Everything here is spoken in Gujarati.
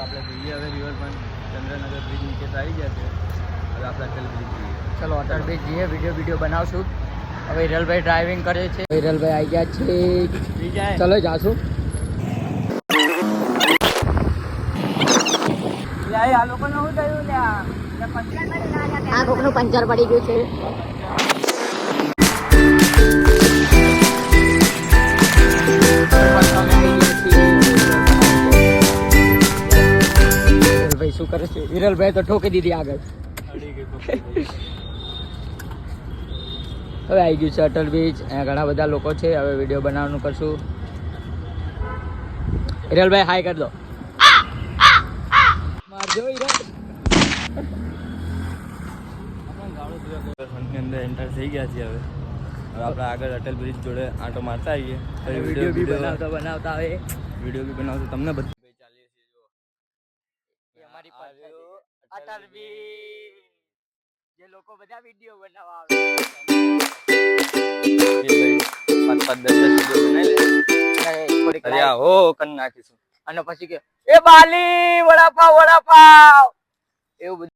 આપણે જઈએ હવે રિવરફ્રન્ટ ચંદ્રનગર બ્રિજ નીચે આવી ગયા છે. હવે આપણે અટલ બ્રિજ જઈએ. ચલો અટલ બ્રિજ જઈએ, વિડીયો બનાવશું. હવે હિરલભાઈ ડ્રાઇવિંગ કરે છે. હિરલભાઈ આવી ગયા છે. ચલો જાશું. આ લોકોનું શું થયું ત્યાં? આ કોકનું પંચર પડી ગયું છે. હિરલભાઈ શું કરે છે? હિરલભાઈ તો ઠોકી દીધી આગળ. હવે આવી ગયું છે અટલ બ્રિજ. અહીંયા ઘણા બધા લોકો છે. હવે વિડીયો બનાવવાનું કરશું. હિરલભાઈ હાય કરી દો. મારજો હિરલ. રિવરફ્રન્ટની અંદર એન્ટર થઈ ગયા છીએ. હવે આપણે આગળ અટલ બ્રિજ જોડે આંટો મારતા આવીએ. વિડીયો બી બનાવતા આવે. વિડીયો બી બનાવશું તમને બધું. ચાલીએ છીએ જો અમારી અટલ બ્રિજ જે લોકો બધા વિડીયો બનાવવા આવે. અને પછી કે એ બાલી વડાપાવ એવું બધું.